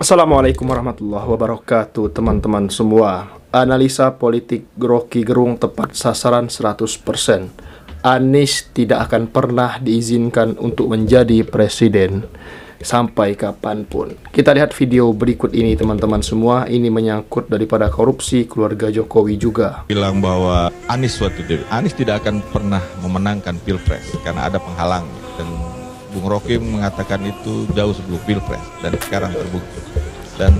Assalamualaikum warahmatullahi wabarakatuh, teman-teman semua. Analisa politik Rocky Gerung tepat sasaran 100%. Anies tidak akan pernah diizinkan untuk menjadi presiden sampai kapanpun. Kita lihat video berikut ini, teman-teman semua. Ini menyangkut daripada korupsi keluarga Jokowi juga. Bilang bahwa Anies tidak akan pernah memenangkan Pilpres karena ada penghalang, dan Bung Rocky mengatakan itu jauh sebelum Pilpres dan sekarang terbukti. Dan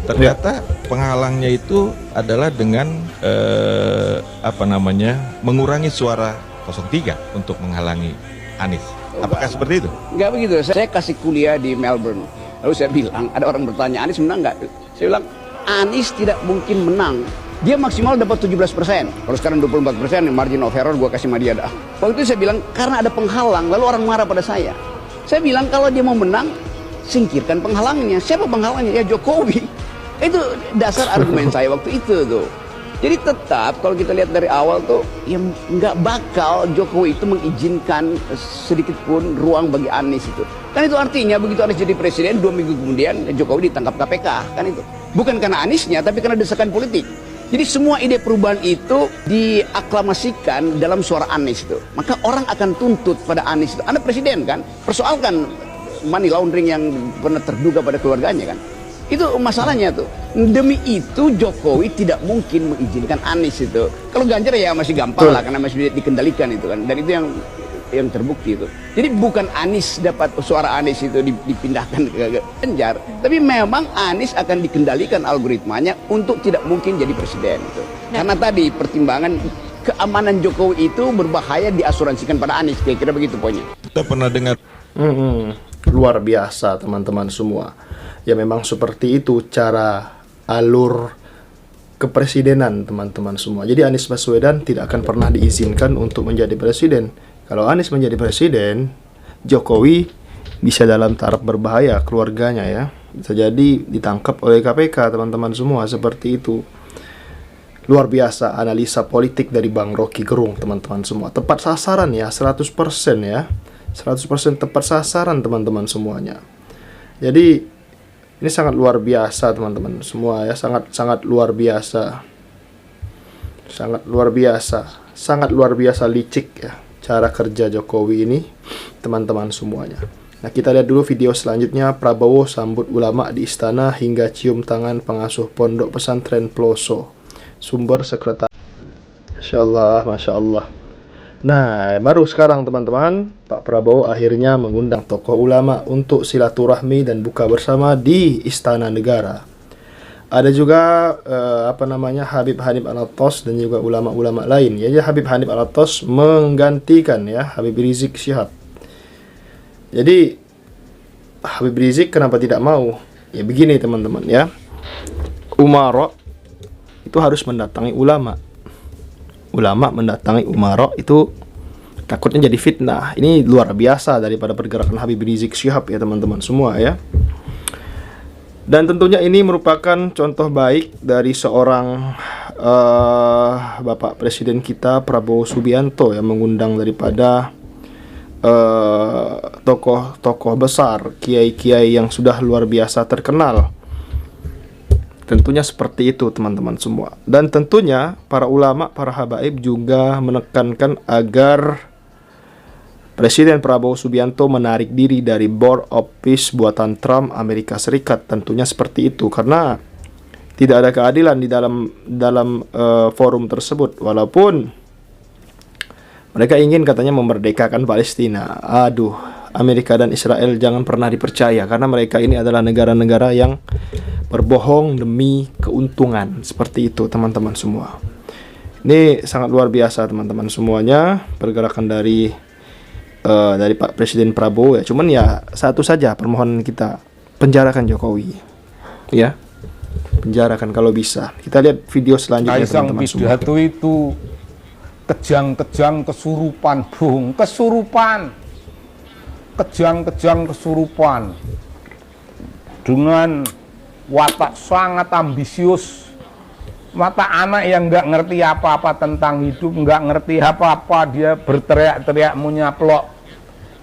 ternyata penghalangnya itu adalah dengan mengurangi suara 03 untuk menghalangi Anies. Apakah seperti itu? Enggak begitu. Saya kasih kuliah di Melbourne. Lalu saya bilang, ada orang bertanya, Anies menang nggak? Saya bilang, Anies tidak mungkin menang. Dia maksimal dapat 17%. Kalau sekarang 24%, margin of error gue kasih sama dia dah. Waktu itu saya bilang, karena ada penghalang, lalu orang marah pada saya. Saya bilang, kalau dia mau menang, singkirkan penghalangnya. Siapa penghalangnya? Ya Jokowi. Itu dasar argumen saya waktu itu tuh. Jadi tetap kalau kita lihat dari awal tuh, ya nggak bakal Jokowi itu mengizinkan sedikit pun ruang bagi Anies itu. Kan itu artinya begitu Anies jadi presiden, 2 minggu kemudian Jokowi ditangkap KPK. Kan itu. Bukan karena Aniesnya, tapi karena desakan politik. Jadi semua ide perubahan itu diaklamasikan dalam suara Anies itu. Maka orang akan tuntut pada Anies itu. Anda presiden kan? Persoalkan money laundering yang pernah terduga pada keluarganya kan? Itu masalahnya tuh. Demi itu Jokowi tidak mungkin mengizinkan Anies itu. Kalau Ganjar ya masih gampang lah karena masih dikendalikan itu kan. Dan itu yang terbukti itu. Jadi bukan Anies dapat suara Anies itu dipindahkan ke Ganjar, tapi memang Anies akan dikendalikan algoritmanya untuk tidak mungkin jadi presiden itu. Karena tadi pertimbangan keamanan Jokowi itu berbahaya diasuransikan pada Anies, kira-kira begitu poinnya. Kita pernah dengar Luar biasa, teman-teman semua. Ya memang seperti itu cara alur kepresidenan, teman-teman semua. Jadi Anies Baswedan tidak akan pernah diizinkan untuk menjadi presiden. Kalau Anies menjadi presiden, Jokowi bisa dalam taraf berbahaya keluarganya ya. Bisa jadi ditangkap oleh KPK, teman-teman semua, seperti itu. Luar biasa analisa politik dari Bang Rocky Gerung, teman-teman semua. Tepat sasaran ya, 100% ya. 100% tepat sasaran, teman-teman semuanya. Jadi ini sangat luar biasa, teman-teman semua ya, sangat luar biasa. Sangat luar biasa licik ya cara kerja Jokowi ini, teman-teman semuanya. Nah, kita lihat dulu video selanjutnya. Prabowo sambut ulama di istana hingga cium tangan pengasuh pondok pesantren Ploso. Sumber sekretariat. Masya Allah. Nah, baru sekarang teman-teman, Pak Prabowo akhirnya mengundang tokoh ulama untuk silaturahmi dan buka bersama di Istana Negara. Ada juga Habib Hanif Alatos dan juga ulama-ulama lain. Ya, Habib Hanif Alatos menggantikan ya Habib Rizik Syihab. Jadi Habib Rizik kenapa tidak mau? Ya begini teman-teman ya. Umaro itu harus mendatangi ulama. Ulama mendatangi umaro itu takutnya jadi fitnah. Ini luar biasa daripada pergerakan Habib Rizik Syihab ya teman-teman semua ya. Dan tentunya ini merupakan contoh baik dari seorang Bapak Presiden kita Prabowo Subianto yang mengundang daripada tokoh-tokoh besar, kiai-kiai yang sudah luar biasa terkenal. Tentunya seperti itu teman-teman semua. Dan tentunya para ulama, para habaib juga menekankan agar Presiden Prabowo Subianto menarik diri dari board of peace buatan Trump Amerika Serikat. Tentunya seperti itu karena tidak ada keadilan di dalam forum tersebut. Walaupun mereka ingin katanya memerdekakan Palestina. Aduh, Amerika dan Israel jangan pernah dipercaya karena mereka ini adalah negara-negara yang berbohong demi keuntungan. Seperti itu teman-teman semua. Ini sangat luar biasa teman-teman semuanya, pergerakan dari Pak Presiden Prabowo ya. Cuman ya satu saja permohonan kita, penjarakan Jokowi ya, penjarakan kalau bisa. Kita lihat video selanjutnya teman-teman semua. Pidato itu kejang-kejang kesurupan, Bung, kesurupan, kejang-kejang kesurupan dengan watak sangat ambisius. Mata anak yang nggak ngerti apa-apa tentang hidup, nggak ngerti apa-apa, dia berteriak-teriak menyaplok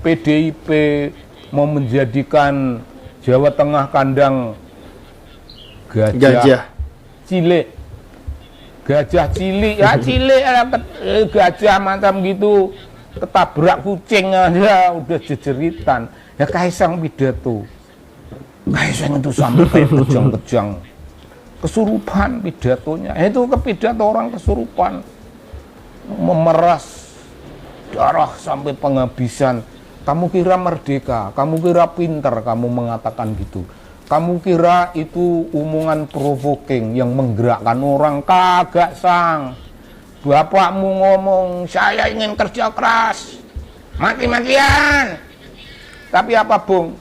PDIP mau menjadikan Jawa Tengah kandang Gajah. cilik. Gajah cilik, ya cilik, gajah macam gitu, ketabrak kucing aja udah jejeritan. Ya Kaisang pidato, Kaisang itu sampai kejang-kejang, kesurupan pidatonya. Itu pidato orang kesurupan, memeras darah sampai penghabisan. Kamu kira merdeka, kamu kira pintar, kamu mengatakan gitu. Kamu kira itu omongan provoking yang menggerakkan orang? Kagak, Sang. Bapakmu ngomong, saya ingin kerja keras, mati-matian. Tapi apa, Bung?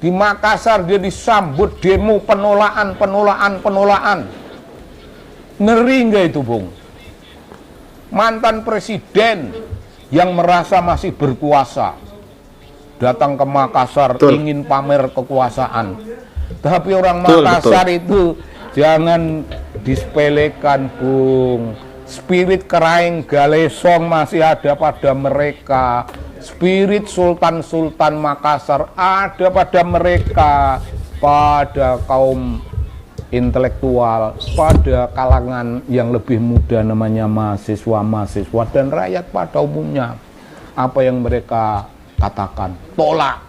Di Makassar dia disambut demo penolakan. Ngeri nggak itu, Bung? Mantan presiden yang merasa masih berkuasa datang ke Makassar, betul, ingin pamer kekuasaan. Tapi orang Makassar itu jangan disepelekan, Bung. Spirit Keraing Galesong masih ada pada mereka. Spirit Sultan-Sultan Makassar ada pada mereka, pada kaum intelektual, pada kalangan yang lebih muda, namanya mahasiswa dan rakyat pada umumnya. Apa yang mereka katakan, tolak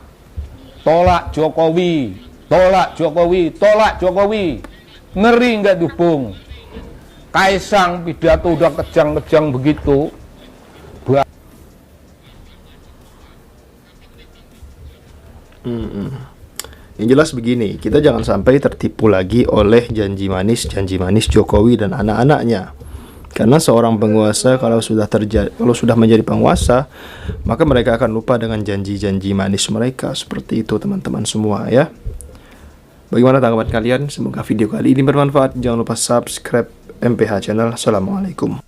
Jokowi. Ngeri nggak tuh, Bung? Kaisang pidato udah kejang-kejang begitu. Yang jelas begini, kita jangan sampai tertipu lagi oleh janji manis Jokowi dan anak-anaknya. Karena seorang penguasa kalau sudah menjadi penguasa, maka mereka akan lupa dengan janji-janji manis mereka. Seperti itu, teman-teman semua, ya. Bagaimana tanggapan kalian? Semoga video kali ini bermanfaat. Jangan lupa subscribe MPH Channel. Assalamualaikum.